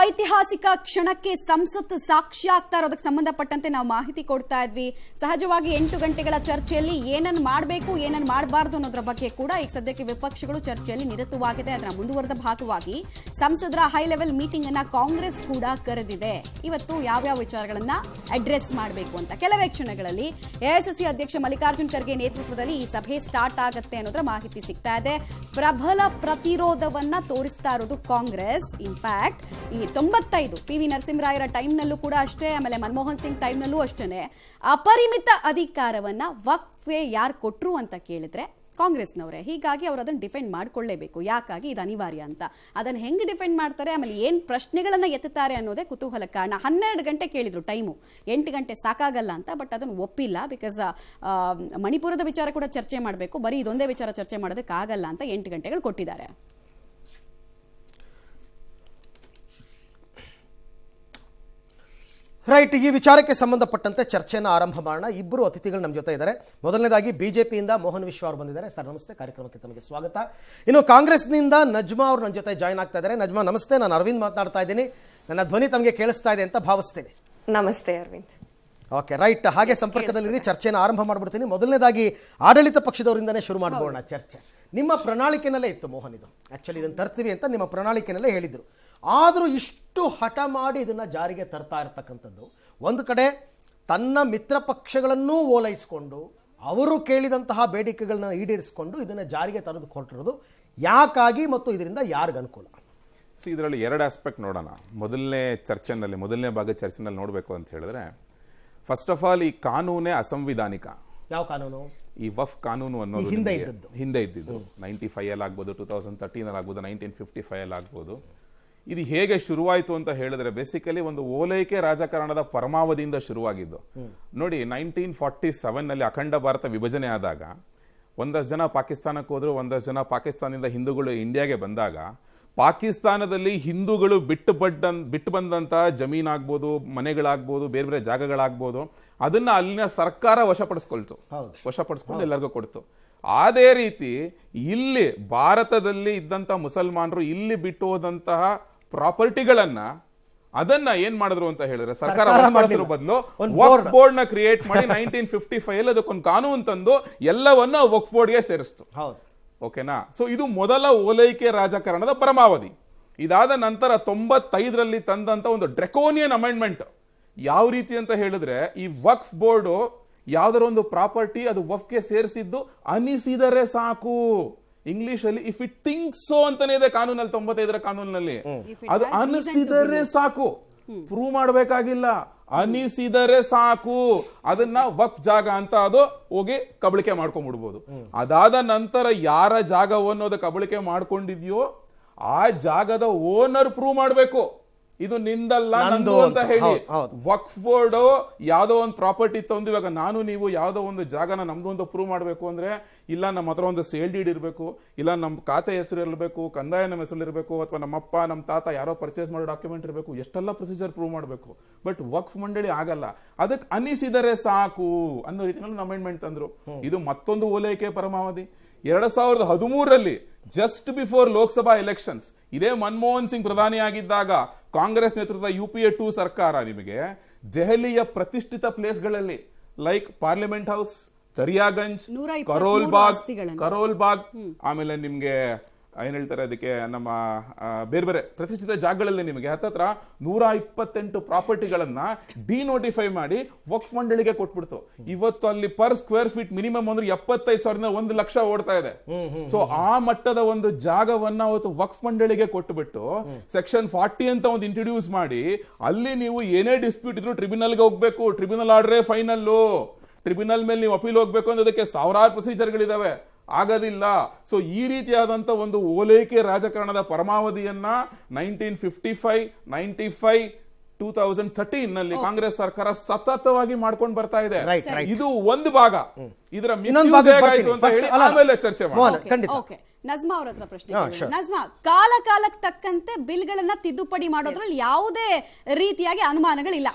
ಐತಿಹಾಸಿಕ ಕ್ಷಣಕ್ಕೆ ಸಂಸತ್ ಸಾಕ್ಷಿ ಆಗ್ತಾ ಇರೋದಕ್ಕೆ ಸಂಬಂಧಪಟ್ಟಂತೆ ನಾವು ಮಾಹಿತಿ ಕೊಡ್ತಾ ಇದ್ವಿ. ಸಹಜವಾಗಿ 8 ಗಂಟೆಗಳ ಚರ್ಚೆಯಲ್ಲಿ ಏನನ್ನು ಮಾಡಬೇಕು ಏನನ್ನು ಮಾಡಬಾರದು ಅನ್ನೋದ್ರ ಬಗ್ಗೆ ಕೂಡ ಈಗ ಸದ್ಯಕ್ಕೆ ವಿಪಕ್ಷಗಳು ಚರ್ಚೆಯಲ್ಲಿ ನಿರತವಾಗಿದೆ. ಅದರ ಮುಂದುವರೆದ ಭಾಗವಾಗಿ ಸಂಸದರ ಹೈ ಲೆವೆಲ್ ಮೀಟಿಂಗ್ ಅನ್ನ ಕಾಂಗ್ರೆಸ್ ಕೂಡ ಕರೆದಿದೆ. ಇವತ್ತು ಯಾವ್ಯಾವ ವಿಚಾರಗಳನ್ನ ಅಡ್ರೆಸ್ ಮಾಡಬೇಕು ಅಂತ ಕೆಲವೇ ಕ್ಷಣಗಳಲ್ಲಿ ಎಐಸಿಸಿ ಅಧ್ಯಕ್ಷ ಮಲ್ಲಿಕಾರ್ಜುನ್ ಖರ್ಗೆ ನೇತೃತ್ವದಲ್ಲಿ ಈ ಸಭೆ ಸ್ಟಾರ್ಟ್ ಆಗುತ್ತೆ ಅನ್ನೋದ್ರ ಮಾಹಿತಿ ಸಿಗ್ತಾ ಇದೆ. ಪ್ರಬಲ ಪ್ರತಿರೋಧವನ್ನ ತೋರಿಸ್ತಾ ಇರೋದು ಕಾಂಗ್ರೆಸ್. ಇನ್ಫ್ಯಾಕ್ಟ್ ಈ 95 ಪಿ ವಿ ನರಸಿಂಹರಾಯರ ಟೈಮ್ನಲ್ಲೂ ಕೂಡ ಅಷ್ಟೇ, ಆಮೇಲೆ ಮನಮೋಹನ್ ಸಿಂಗ್ ಟೈಮ್ನಲ್ಲೂ ಅಷ್ಟೇ ಅಪರಿಮಿತ ಅಧಿಕಾರವನ್ನ ವಕ್ಫ್ಗೆ ಯಾರು ಕೊಟ್ರು ಅಂತ ಕೇಳಿದ್ರೆ ಕಾಂಗ್ರೆಸ್ನವರೇ. ಹೀಗಾಗಿ ಅವರು ಅದನ್ನು ಡಿಫೆಂಡ್ ಮಾಡ್ಕೊಳ್ಳೇಬೇಕು. ಯಾಕಾಗಿ ಇದು ಅನಿವಾರ್ಯ ಅಂತ ಅದನ್ನು ಹೆಂಗೆ ಡಿಫೆಂಡ್ ಮಾಡ್ತಾರೆ, ಆಮೇಲೆ ಏನು ಪ್ರಶ್ನೆಗಳನ್ನ ಎತ್ತುತ್ತಾರೆ ಅನ್ನೋದೇ ಕುತೂಹಲ ಕಾರಣ. 12 ಗಂಟೆ ಕೇಳಿದ್ರು ಟೈಮು, 8 ಗಂಟೆ ಸಾಕಾಗಲ್ಲ ಅಂತ. ಬಟ್ ಅದನ್ನು ಒಪ್ಪಿಲ್ಲ. ಬಿಕಾಸ್ ಮಣಿಪುರದ ವಿಚಾರ ಕೂಡ ಚರ್ಚೆ ಮಾಡಬೇಕು, ಬರೀ ಇದೊಂದೇ ವಿಚಾರ ಚರ್ಚೆ ಮಾಡೋದಕ್ಕಾಗಲ್ಲ ಅಂತ 8 ಗಂಟೆಗಳು ಕೊಟ್ಟಿದ್ದಾರೆ. ರೈಟ್, ಈ ವಿಚಾರಕ್ಕೆ ಸಂಬಂಧಪಟ್ಟಂತೆ ಚರ್ಚೆಯನ್ನು ಆರಂಭ ಮಾಡೋಣ. ಇಬ್ಬರು ಅತಿಥಿಗಳು ನಮ್ಮ ಜೊತೆ ಇದ್ದಾರೆ. ಮೊದಲನೇದಾಗಿ ಬಿಜೆಪಿಯಿಂದ ಮೋಹನ್ ವಿಶ್ವ ಅವರು ಬಂದಿದ್ದಾರೆ. ಸರ್ ನಮಸ್ತೆ, ಕಾರ್ಯಕ್ರಮಕ್ಕೆ ತಮಗೆ ಸ್ವಾಗತ. ಇನ್ನು ಕಾಂಗ್ರೆಸ್ನಿಂದ ನಜ್ಮಾ ಅವರು ನನ್ನ ಜೊತೆ ಜಾಯ್ನ್ ಆಗ್ತಾ ಇದ್ದಾರೆ. ನಜ್ಮಾ ನಮಸ್ತೆ, ನಾನು ಅರವಿಂದ್ ಮಾತನಾಡ್ತಾ ಇದ್ದೀನಿ. ನನ್ನ ಧ್ವನಿ ತಮಗೆ ಕೇಳಿಸ್ತಾ ಇದೆ ಅಂತ ಭಾವಿಸ್ತೇನೆ. ನಮಸ್ತೆ ಅರವಿಂದ್. ಓಕೆ ರೈಟ್, ಹಾಗೆ ಸಂಪರ್ಕದಲ್ಲಿರಿ. ಚರ್ಚೆಯನ್ನು ಆರಂಭ ಮಾಡ್ಬಿಡ್ತೀನಿ. ಮೊದಲನೇದಾಗಿ ಆಡಳಿತ ಪಕ್ಷದವರಿಂದನೇ ಶುರು ಮಾಡ್ಬೋಣ ಚರ್ಚೆ. ನಿಮ್ಮ ಪ್ರಣಾಳಿಕೆನಲ್ಲೇ ಇತ್ತು ಮೋಹನ್, ಇದು ಆ್ಯಕ್ಚುಲಿ ಇದನ್ನು ತರ್ತೀವಿ ಅಂತ ನಿಮ್ಮ ಪ್ರಣಾಳಿಕೆನಲ್ಲೇ ಹೇಳಿದರು. ಆದರೂ ಇಷ್ಟು ಹಠ ಮಾಡಿ ಇದನ್ನು ಜಾರಿಗೆ ತರ್ತಾ ಇರತಕ್ಕಂಥದ್ದು, ಒಂದು ಕಡೆ ತನ್ನ ಮಿತ್ರ ಪಕ್ಷಗಳನ್ನೂ ಓಲೈಸಿಕೊಂಡು ಅವರು ಕೇಳಿದಂತಹ ಬೇಡಿಕೆಗಳನ್ನ ಈಡೇರಿಸಿಕೊಂಡು ಇದನ್ನು ಜಾರಿಗೆ ತರೋದು ಕೊಟ್ಟಿರೋದು ಯಾಕಾಗಿ ಮತ್ತು ಇದರಿಂದ ಯಾರಿಗೆ ಅನುಕೂಲ? ಇದರಲ್ಲಿ 2 ಆಸ್ಪೆಕ್ಟ್ ನೋಡೋಣ. ಮೊದಲನೇ ಭಾಗ ಚರ್ಚೆನಲ್ಲಿ ನೋಡಬೇಕು ಅಂತ ಹೇಳಿದ್ರೆ, ಫಸ್ಟ್ ಆಫ್ ಆಲ್ ಈ ಕಾನೂನೇ ಅಸಂವಿಧಾನಿಕ. ಯಾವ ಕಾನೂನು? ಈ ವಫ್ ಕಾನೂನು ಅನ್ನೋದು ಹಿಂದೆ ಇದ್ದಿದ್ದು 95 ಅಲ್ಲಿ ಆಗ್ಬೋದು, 2013 ಅಲ್ಲಿ ಆಗ್ಬೋದು, 1955 ಅಲ್ಲಿ ಆಗ್ಬೋದು. ಇದು ಹೇಗೆ ಶುರುವಾಯಿತು ಅಂತ ಹೇಳಿದ್ರೆ, ಬೇಸಿಕಲಿ ಒಂದು ಓಲೈಕೆ ರಾಜಕಾರಣದ ಪರಮಾವಧಿಯಿಂದ ಶುರುವಾಗಿದ್ದು. ನೋಡಿ, 1947 ನಲ್ಲಿ ಅಖಂಡ ಭಾರತ ವಿಭಜನೆ ಆದಾಗ ಒಂದಷ್ಟು ಜನ ಪಾಕಿಸ್ತಾನಕ್ಕೆ ಹೋದ್ರು, ಒಂದಷ್ಟು ಜನ ಪಾಕಿಸ್ತಾನದಿಂದ ಹಿಂದೂಗಳು ಇಂಡಿಯಾಗೆ ಬಂದಾಗ, ಪಾಕಿಸ್ತಾನದಲ್ಲಿ ಹಿಂದೂಗಳು ಬಿಟ್ಟು ಬಂದಂತ ಜಮೀನಾಗ್ಬೋದು, ಮನೆಗಳಾಗ್ಬೋದು, ಬೇರೆ ಬೇರೆ ಜಾಗಗಳಾಗ್ಬೋದು, ಅದನ್ನ ಅಲ್ಲಿನ ಸರ್ಕಾರ ವಶಪಡಿಸ್ಕೊಂಡು ಎಲ್ಲರಿಗೂ ಕೊಡ್ತು. ಅದೇ ರೀತಿ ಇಲ್ಲಿ ಭಾರತದಲ್ಲಿ ಇದ್ದಂತ ಮುಸಲ್ಮಾನರು ಇಲ್ಲಿ ಬಿಟ್ಟು ಹೋದಂತಹ ಪ್ರಾಪರ್ಟಿಗಳನ್ನ ಅದನ್ನ ಏನ್ ಮಾಡಿದ್ರು ಅಂತ ಹೇಳಿದ್ರೆ, ಸರ್ಕಾರ ಬದಲು ವಕ್ಫ್ ಬೋರ್ಡ್ ನ ಕ್ರಿಯೇಟ್ ಮಾಡಿ 1955 ಅದಕ್ಕೊಂದು ಕಾನೂನು ತಂದು ಎಲ್ಲವನ್ನ ವಕ್ಫ್ ಬೋರ್ಡ್ಗೆ ಸೇರಿಸ್ತು. ಓಕೆನಾ? ಸೊ ಇದು ಮೊದಲ ಓಲೈಕೆ ರಾಜಕಾರಣದ ಪರಮಾವಧಿ. ಇದಾದ ನಂತರ 95ರಲ್ಲಿ ತಂದಂತ ಒಂದು ಡ್ರೆಕೋನಿಯನ್ ಅಮೆಂಡ್ಮೆಂಟ್. ಯಾವ ರೀತಿ ಅಂತ ಹೇಳಿದ್ರೆ, ಈ ವಕ್ಫ್ ಬೋರ್ಡ್ ಯಾವ್ದಾರ ಒಂದು ಪ್ರಾಪರ್ಟಿ ಅದು ವಕ್ಫ್ಗೆ ಸೇರಿಸಿದ್ದು ಅನಿಸಿದರೆ ಸಾಕು. ಇಂಗ್ಲಿಷ್ ಅಲ್ಲಿ ಇಫ್ ಇಟ್ ಥಿಂಕ್ಸ್ ಸೋ ಅಂತಾನೆ ಇದೆ ಕಾನೂನಲ್ಲಿ, 95ರ ಕಾನೂನಿನಲ್ಲಿ. ಅದು ಅನಿಸಿದರೆ ಸಾಕು, ಪ್ರೂವ್ ಮಾಡಬೇಕಾಗಿಲ್ಲ, ಅನಿಸಿದರೆ ಸಾಕು, ಅದನ್ನ ವಕ್ಫ್ ಜಾಗ ಅಂತ ಅದು ಹೋಗಿ ಕಬಳಿಕೆ ಮಾಡ್ಕೊಂಡ್ಬಿಡ್ಬೋದು. ಅದಾದ ನಂತರ ಯಾರ ಜಾಗವನ್ನು ಅದು ಕಬಳಿಕೆ ಮಾಡ್ಕೊಂಡಿದ್ಯೋ ಆ ಜಾಗದ ಓನರ್ ಪ್ರೂವ್ ಮಾಡ್ಬೇಕು, ಇದು ನಿಂದಲ್ಲ ನಂದು ಅಂತ ಹೇಳಿ. ವಕ್ಫ್ ಬೋರ್ಡ್ ಯಾವ್ದೋ ಒಂದು ಪ್ರಾಪರ್ಟಿ ತಂದು, ಇವಾಗ ನಾನು ನೀವು ಯಾವ್ದೋ ಒಂದು ಜಾಗನ ನಮ್ದು ಅಂತ ಪ್ರೂವ್ ಮಾಡ್ಬೇಕು ಅಂದ್ರೆ, ಇಲ್ಲ ನಮ್ಮ ಹತ್ರ ಒಂದು ಸೇಲ್ ಡೀಡ್ ಇರಬೇಕು, ಇಲ್ಲ ನಮ್ಮ ಖಾತೆ ಹೆಸರು ಇರಬೇಕು, ಕಂದಾಯ ನಮ್ಮ ಹೆಸರು ಇರಬೇಕು, ಅಥವಾ ನಮ್ಮಪ್ಪ ನಮ್ಮ ತಾತ ಯಾರೋ ಪರ್ಚೇಸ್ ಮಾಡೋ ಡಾಕ್ಯುಮೆಂಟ್ ಇರಬೇಕು, ಎಷ್ಟೆಲ್ಲ ಪ್ರೊಸೀಜರ್ ಪ್ರೂವ್ ಮಾಡಬೇಕು. ಬಟ್ ವಕ್ಫ್ ಮಂಡಳಿ ಆಗಲ್ಲ, ಅದಕ್ಕೆ ಅನಿಸಿದರೆ ಸಾಕು ಅನ್ನೋ ರೀತಿಯಲ್ಲಿ ಅಮೆಂಡ್ಮೆಂಟ್ ತಂದ್ರು. ಇದು ಮತ್ತೊಂದು ಓಲೈಕೆ ಪರಮಾವಧಿ. 2013ರಲ್ಲಿ ಜಸ್ಟ್ ಬಿಫೋರ್ ಲೋಕಸಭಾ ಎಲೆಕ್ಷನ್ಸ್, ಇದೇ ಮನಮೋಹನ್ ಸಿಂಗ್ ಪ್ರಧಾನಿಯಾಗಿದ್ದಾಗ ಕಾಂಗ್ರೆಸ್ ನೇತೃತ್ವದ UPA 2 ಸರ್ಕಾರ ನಿಮಗೆ ದೆಹಲಿಯ ಪ್ರತಿಷ್ಠಿತ ಪ್ಲೇಸ್ಗಳಲ್ಲಿ ಲೈಕ್ ಪಾರ್ಲಿಮೆಂಟ್ ಹೌಸ್, ದರಿಯಾಗಂಜ್, ಕರೋಲ್ ಬಾಗ್, ಆಮೇಲೆ ನಿಮ್ಗೆ ಏನ್ ಹೇಳ್ತಾರೆ ಅದಕ್ಕೆ, ನಮ್ಮ ಬೇರೆ ಬೇರೆ ಪ್ರತಿಷ್ಠಿತ ಜಾಗಗಳಲ್ಲಿ ನಿಮಗೆ ಹತ್ತತ್ರ 128 ಪ್ರಾಪರ್ಟಿಗಳನ್ನ ಡಿನೋಟಿಫೈ ಮಾಡಿ ವಕ್ಫ್ ಮಂಡಳಿಗೆ ಕೊಟ್ಬಿಡ್ತು. ಇವತ್ತು ಅಲ್ಲಿ ಪರ್ ಸ್ಕ್ವೇರ್ ಫೀಟ್ ಮಿನಿಮಮ್ ಅಂದ್ರೆ 75,000 1 ಲಕ್ಷ ಓಡ್ತಾ ಇದೆ. ಸೊ ಆ ಮಟ್ಟದ ಒಂದು ಜಾಗವನ್ನ ಅವತ್ತು ವಕ್ಫ್ ಮಂಡಳಿಗೆ ಕೊಟ್ಟುಬಿಟ್ಟು ಸೆಕ್ಷನ್ 40 ಅಂತ ಒಂದು ಇಂಟ್ರೊಡ್ಯೂಸ್ ಮಾಡಿ, ಅಲ್ಲಿ ನೀವು ಏನೇ ಡಿಸ್ಪ್ಯೂಟ್ ಇದ್ರು ಟ್ರಿಬ್ಯುನಲ್ಗೆ ಹೋಗ್ಬೇಕು, ಟ್ರಿಬ್ಯುನಲ್ ಆರ್ಡ್ರೇ ಫೈನಲ್ಲು, ಟ್ರಿಬ್ಯುನಲ್ ಮೇಲೆ ನೀವು ಅಪೀಲ್ ಹೋಗ್ಬೇಕು ಅಂದ್ರೆ ಅದಕ್ಕೆ ಸಾವಿರಾರು ಪ್ರೊಸೀಜರ್ಗಳಿದಾವೆ, ಆಗೋದಿಲ್ಲ. ಸೊ ಈ ರೀತಿಯಾದಂತ ಒಂದು ಓಲೈಕೆ ರಾಜಕಾರಣದ ಪರಮಾವಧಿಯನ್ನ 1955, 95, 2013 ನಲ್ಲಿ ಕಾಂಗ್ರೆಸ್ ಸರ್ಕಾರ ಸತತವಾಗಿ ಮಾಡ್ಕೊಂಡು ಬರ್ತಾ ಇದೆ. ಇದು ಒಂದು ಭಾಗ. ಇದರ ಆಮೇಲೆ ಚರ್ಚೆ ಮಾಡಿ. ನಜ್ಮಾ ಅವರ ಹತ್ರ ಪ್ರಶ್ನೆ. ನಜ್ಮಾ, ಕಾಲಕ್ಕೆ ತಕ್ಕಂತೆ ಬಿಲ್ಗಳನ್ನ ತಿದ್ದುಪಡಿ ಮಾಡೋದ್ರಲ್ಲಿ ಯಾವುದೇ ರೀತಿಯಾಗಿ ಅನುಮಾನಗಳಿಲ್ಲ.